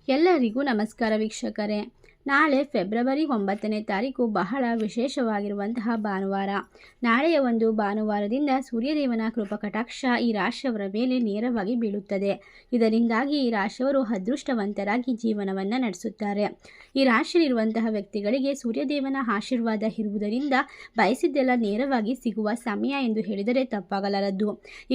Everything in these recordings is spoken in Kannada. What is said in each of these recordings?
ಎಲ್ಲರಿಗೂ ನಮಸ್ಕಾರ ವೀಕ್ಷಕರೇ. ನಾಳೆ ಫೆಬ್ರವರಿ 9ನೇ ತಾರೀಕು ಬಹಳ ವಿಶೇಷವಾಗಿರುವಂತಹ ಭಾನುವಾರ. ನಾಳೆಯ ಒಂದು ಭಾನುವಾರದಿಂದ ಸೂರ್ಯದೇವನ ಕೃಪಕಟಾಕ್ಷ ಈ ರಾಶಿಯವರ ಮೇಲೆ ನೇರವಾಗಿ ಬೀಳುತ್ತದೆ. ಇದರಿಂದಾಗಿ ಈ ರಾಶಿಯವರು ಅದೃಷ್ಟವಂತರಾಗಿ ಜೀವನವನ್ನು ನಡೆಸುತ್ತಾರೆ. ಈ ರಾಶಿಯಲ್ಲಿರುವಂತಹ ವ್ಯಕ್ತಿಗಳಿಗೆ ಸೂರ್ಯದೇವನ ಆಶೀರ್ವಾದ ಇರುವುದರಿಂದ ಬಯಸಿದ್ದೆಲ್ಲ ನೇರವಾಗಿ ಸಿಗುವ ಸಮಯ ಎಂದು ಹೇಳಿದರೆ ತಪ್ಪಾಗಲಾರದು.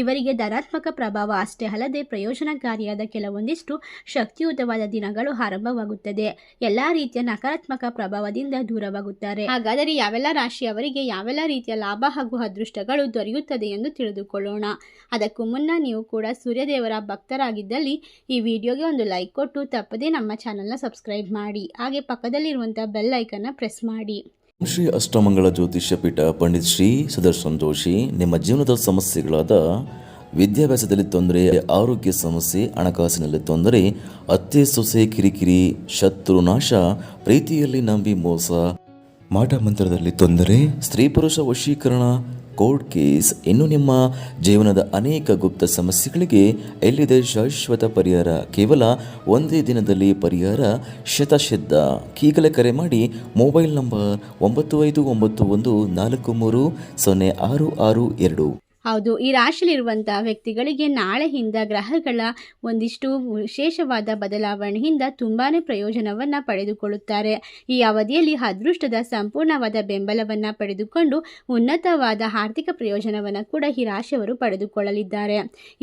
ಇವರಿಗೆ ಧನಾತ್ಮಕ ಪ್ರಭಾವ ಅಷ್ಟೇ ಅಲ್ಲದೆ ಪ್ರಯೋಜನಕಾರಿಯಾದ ಕೆಲವೊಂದಿಷ್ಟು ಶಕ್ತಿಯುತವಾದ ದಿನಗಳು ಆರಂಭವಾಗುತ್ತದೆ. ಎಲ್ಲ ರೀತಿಯ ನಕಾರಾತ್ಮಕ ಪ್ರಭಾವದಿಂದ ದೂರವಾಗುತ್ತಾರೆ. ಹಾಗಾದರೆ ಯಾವೆಲ್ಲ ರಾಶಿಯವರಿಗೆ ಯಾವೆಲ್ಲ ರೀತಿಯ ಲಾಭ ಹಾಗೂ ಅದೃಷ್ಟಗಳು ದೊರೆಯುತ್ತದೆ ಎಂದು ತಿಳಿದುಕೊಳ್ಳೋಣ. ಅದಕ್ಕೂ ಮುನ್ನ ನೀವು ಕೂಡ ಸೂರ್ಯದೇವರ ಭಕ್ತರಾಗಿದ್ದಲ್ಲಿ ಈ ವಿಡಿಯೋಗೆ ಒಂದು ಲೈಕ್ ಕೊಟ್ಟು ತಪ್ಪದೇ ನಮ್ಮ ಚಾನೆಲ್ನ ಸಬ್ಸ್ಕ್ರೈಬ್ ಮಾಡಿ. ಹಾಗೆ ಪಕ್ಕದಲ್ಲಿರುವಂತಹ ಬೆಲ್ ಐಕನ್ನ ಪ್ರೆಸ್ ಮಾಡಿ. ಶ್ರೀ ಅಷ್ಟಮಂಗಳ ಜ್ಯೋತಿಷ್ಯ ಪೀಠ ಪಂಡಿತ್ ಶ್ರೀ ಸುದರ್ಶನ್ ಜೋಶಿ ನಿಮ್ಮ ಜೀವನದ ಸಮಸ್ಯೆಗಳಾದ ವಿದ್ಯಾಭ್ಯಾಸದಲ್ಲಿ ತೊಂದರೆ, ಆರೋಗ್ಯ ಸಮಸ್ಯೆ, ಹಣಕಾಸಿನಲ್ಲಿ ತೊಂದರೆ, ಅತ್ತೆ ಸೊಸೆ ಕಿರಿಕಿರಿ, ಶತ್ರುನಾಶ, ಪ್ರೀತಿಯಲ್ಲಿ ನಂಬಿ ಮೋಸ, ಮಾಟ ಮಂತ್ರದಲ್ಲಿ ತೊಂದರೆ, ಸ್ತ್ರೀ ಪುರುಷ ವಶೀಕರಣ, ಕೋರ್ಟ್ ಕೇಸ್, ಇನ್ನು ನಿಮ್ಮ ಜೀವನದ ಅನೇಕ ಗುಪ್ತ ಸಮಸ್ಯೆಗಳಿಗೆ ಎಲ್ಲಿದೆ ಶಾಶ್ವತ ಪರಿಹಾರ. ಕೇವಲ ಒಂದೇ ದಿನದಲ್ಲಿ ಪರಿಹಾರ ಶತಸಿದ್ಧ. ಈಗಲೇ ಕರೆ ಮಾಡಿ. Mobile number 9591430662. ಹೌದು, ಈ ರಾಶಿಯಲ್ಲಿರುವಂತಹ ವ್ಯಕ್ತಿಗಳಿಗೆ ನಾಳೆಯಿಂದ ಗ್ರಹಗಳ ಒಂದಿಷ್ಟು ವಿಶೇಷವಾದ ಬದಲಾವಣೆಯಿಂದ ತುಂಬಾನೇ ಪ್ರಯೋಜನವನ್ನು ಪಡೆದುಕೊಳ್ಳುತ್ತಾರೆ. ಈ ಅವಧಿಯಲ್ಲಿ ಅದೃಷ್ಟದ ಸಂಪೂರ್ಣವಾದ ಬೆಂಬಲವನ್ನು ಪಡೆದುಕೊಂಡು ಉನ್ನತವಾದ ಆರ್ಥಿಕ ಪ್ರಯೋಜನವನ್ನು ಕೂಡ ಈ ರಾಶಿಯವರು ಪಡೆದುಕೊಳ್ಳಲಿದ್ದಾರೆ.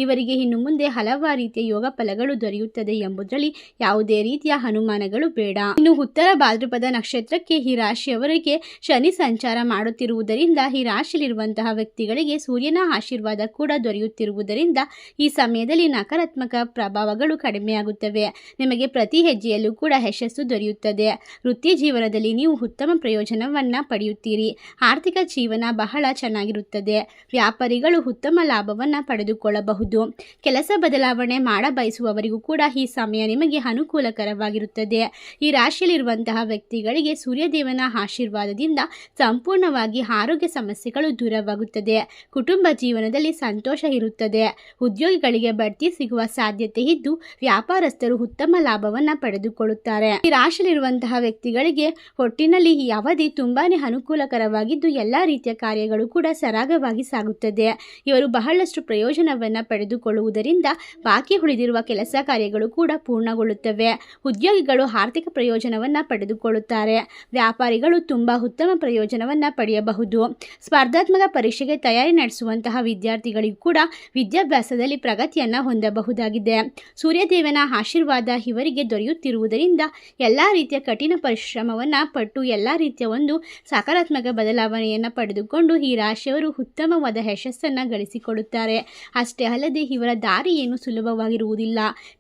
ಇವರಿಗೆ ಇನ್ನು ಮುಂದೆ ಹಲವಾರು ರೀತಿಯ ಯೋಗ ಫಲಗಳು ದೊರೆಯುತ್ತದೆ ಎಂಬುದರಲ್ಲಿ ಯಾವುದೇ ರೀತಿಯ ಅನುಮಾನಗಳು ಬೇಡ. ಇನ್ನು ಉತ್ತರ ಭಾದ್ರಪದ ನಕ್ಷತ್ರಕ್ಕೆ ಈ ರಾಶಿಯವರಿಗೆ ಶನಿ ಸಂಚಾರ ಮಾಡುತ್ತಿರುವುದರಿಂದ ಈ ರಾಶಿಯಲ್ಲಿರುವಂತಹ ವ್ಯಕ್ತಿಗಳಿಗೆ ಸೂರ್ಯನ ಆಶೀರ್ವಾದ ಕೂಡ ದೊರೆಯುತ್ತಿರುವುದರಿಂದ ಈ ಸಮಯದಲ್ಲಿ ನಕಾರಾತ್ಮಕ ಪ್ರಭಾವಗಳು ಕಡಿಮೆಯಾಗುತ್ತವೆ. ನಿಮಗೆ ಪ್ರತಿ ಹೆಜ್ಜೆಯಲ್ಲೂ ಕೂಡ ಯಶಸ್ಸು ದೊರೆಯುತ್ತದೆ. ವೃತ್ತಿ ಜೀವನದಲ್ಲಿ ನೀವು ಉತ್ತಮ ಪ್ರಯೋಜನವನ್ನು ಪಡೆಯುತ್ತೀರಿ. ಆರ್ಥಿಕ ಜೀವನ ಬಹಳ ಚೆನ್ನಾಗಿರುತ್ತದೆ. ವ್ಯಾಪಾರಿಗಳು ಉತ್ತಮ ಲಾಭವನ್ನು ಪಡೆದುಕೊಳ್ಳಬಹುದು. ಕೆಲಸ ಬದಲಾವಣೆ ಮಾಡಬಯಸುವವರಿಗೂ ಕೂಡ ಈ ಸಮಯ ನಿಮಗೆ ಅನುಕೂಲಕರವಾಗಿರುತ್ತದೆ. ಈ ರಾಶಿಯಲ್ಲಿರುವಂತಹ ವ್ಯಕ್ತಿಗಳಿಗೆ ಸೂರ್ಯದೇವನ ಆಶೀರ್ವಾದದಿಂದ ಸಂಪೂರ್ಣವಾಗಿ ಆರೋಗ್ಯ ಸಮಸ್ಯೆಗಳು ದೂರವಾಗುತ್ತದೆ. ಕುಟುಂಬ ಜೀವನದಲ್ಲಿ ಸಂತೋಷ ಇರುತ್ತದೆ. ಉದ್ಯೋಗಿಗಳಿಗೆ ಬಡ್ತಿ ಸಿಗುವ ಸಾಧ್ಯತೆ ಇದ್ದು ವ್ಯಾಪಾರಸ್ಥರು ಉತ್ತಮ ಲಾಭವನ್ನು ಪಡೆದುಕೊಳ್ಳುತ್ತಾರೆ. ಈ ರಾಶಿಯಲ್ಲಿರುವಂತಹ ವ್ಯಕ್ತಿಗಳಿಗೆ ಒಟ್ಟಿನಲ್ಲಿ ಈ ಅವಧಿ ತುಂಬಾನೇ ಅನುಕೂಲಕರವಾಗಿದ್ದು ಎಲ್ಲ ರೀತಿಯ ಕಾರ್ಯಗಳು ಕೂಡ ಸರಾಗವಾಗಿ ಸಾಗುತ್ತದೆ. ಇವರು ಬಹಳಷ್ಟು ಪ್ರಯೋಜನವನ್ನು ಪಡೆದುಕೊಳ್ಳುವುದರಿಂದ ಬಾಕಿ ಉಳಿದಿರುವ ಕೆಲಸ ಕಾರ್ಯಗಳು ಕೂಡ ಪೂರ್ಣಗೊಳ್ಳುತ್ತವೆ. ಉದ್ಯೋಗಿಗಳು ಆರ್ಥಿಕ ಪ್ರಯೋಜನವನ್ನು ಪಡೆದುಕೊಳ್ಳುತ್ತಾರೆ. ವ್ಯಾಪಾರಿಗಳು ತುಂಬಾ ಉತ್ತಮ ಪ್ರಯೋಜನವನ್ನು ಪಡೆಯಬಹುದು. ಸ್ಪರ್ಧಾತ್ಮಕ ಪರೀಕ್ಷೆಗೆ ತಯಾರಿ ನಡೆಸುವಂತಹ ವಿದ್ಯಾರ್ಥಿಗಳಿಗೂ ಕೂಡ ವಿದ್ಯಾಭ್ಯಾಸದಲ್ಲಿ ಪ್ರಗತಿಯನ್ನು ಹೊಂದಬಹುದಾಗಿದೆ. ಸೂರ್ಯದೇವನ ಆಶೀರ್ವಾದ ಇವರಿಗೆ ದೊರೆಯುತ್ತಿರುವುದರಿಂದ ಎಲ್ಲ ರೀತಿಯ ಕಠಿಣ ಪರಿಶ್ರಮವನ್ನು ಪಟ್ಟು ಎಲ್ಲ ರೀತಿಯ ಒಂದು ಸಕಾರಾತ್ಮಕ ಬದಲಾವಣೆಯನ್ನು ಪಡೆದುಕೊಂಡು ಈ ರಾಶಿಯವರು ಉತ್ತಮವಾದ ಯಶಸ್ಸನ್ನು ಗಳಿಸಿಕೊಳ್ಳುತ್ತಾರೆ. ಅಷ್ಟೇ ಅಲ್ಲದೆ ಇವರ ದಾರಿ ಏನು ಸುಲಭವಾಗಿರುವುದಿಲ್ಲ.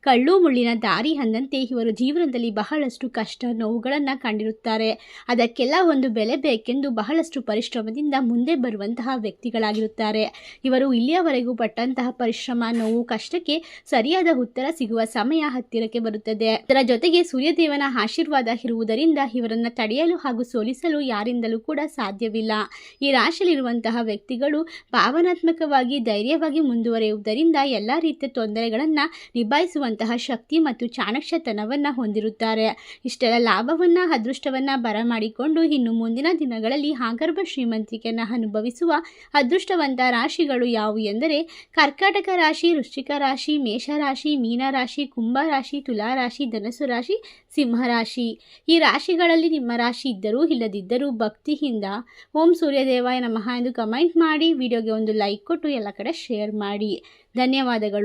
ಕಳ್ಳು ಮುಳ್ಳಿನ ದಾರಿ ಅಂದಂತೆ ಇವರು ಜೀವನದಲ್ಲಿ ಬಹಳಷ್ಟು ಕಷ್ಟ ನೋವುಗಳನ್ನು ಕಂಡಿರುತ್ತಾರೆ. ಅದಕ್ಕೆಲ್ಲ ಒಂದು ಬೆಲೆ ಬೇಕೆಂದು ಬಹಳಷ್ಟು ಪರಿಶ್ರಮದಿಂದ ಮುಂದೆ ಬರುವಂತಹ ವ್ಯಕ್ತಿಗಳಾಗಿರುತ್ತಾರೆ. ಇವರು ಇಲ್ಲಿಯವರೆಗೂ ಪಟ್ಟಂತಹ ಪರಿಶ್ರಮ, ನೋವು, ಕಷ್ಟಕ್ಕೆ ಸರಿಯಾದ ಉತ್ತರ ಸಿಗುವ ಸಮಯ ಹತ್ತಿರಕ್ಕೆ ಬರುತ್ತದೆ. ಇದರ ಜೊತೆಗೆ ಸೂರ್ಯದೇವನ ಆಶೀರ್ವಾದ ಇರುವುದರಿಂದ ಇವರನ್ನು ತಡೆಯಲು ಹಾಗೂ ಸೋಲಿಸಲು ಯಾರಿಂದಲೂ ಕೂಡ ಸಾಧ್ಯವಿಲ್ಲ. ಈ ರಾಶಿಯಲ್ಲಿರುವಂತಹ ವ್ಯಕ್ತಿಗಳು ಭಾವನಾತ್ಮಕವಾಗಿ ಧೈರ್ಯವಾಗಿ ಮುಂದುವರಿಯುವುದರಿಂದ ಎಲ್ಲ ರೀತಿಯ ತೊಂದರೆಗಳನ್ನು ನಿಭಾಯಿಸುವಂತಹ ಶಕ್ತಿ ಮತ್ತು ಚಾಣಕ್ಷತನವನ್ನು ಹೊಂದಿರುತ್ತಾರೆ. ಇಷ್ಟೆಲ್ಲ ಲಾಭವನ್ನು ಅದೃಷ್ಟವನ್ನು ಬರಮಾಡಿಕೊಂಡು ಇನ್ನು ಮುಂದಿನ ದಿನಗಳಲ್ಲಿ ಆಗರ್ಭ ಶ್ರೀಮಂತಿಕೆಯನ್ನು ಅನುಭವಿಸುವ ಅದೃಷ್ಟವಂತ ರಾಶಿಗಳು ಯಾವುವು ಎಂದರೆ ಕರ್ಕಾಟಕ ರಾಶಿ, ವೃಶ್ಚಿಕ ರಾಶಿ, ಮೇಷರಾಶಿ, ಮೀನರಾಶಿ, ಕುಂಭರಾಶಿ, ತುಲಾರಾಶಿ, ಧನಸ್ಸು ರಾಶಿ, ಸಿಂಹರಾಶಿ. ಈ ರಾಶಿಗಳಲ್ಲಿ ನಿಮ್ಮ ರಾಶಿ ಇದ್ದರೂ ಇಲ್ಲದಿದ್ದರೂ ಭಕ್ತಿಯಿಂದ ಓಂ ಸೂರ್ಯದೇವಾಯ ನಮಃ ಎಂದು ಕಮೆಂಟ್ ಮಾಡಿ. ವಿಡಿಯೋಗೆ ಒಂದು ಲೈಕ್ ಕೊಟ್ಟು ಎಲ್ಲ ಕಡೆ ಶೇರ್ ಮಾಡಿ. ಧನ್ಯವಾದಗಳು.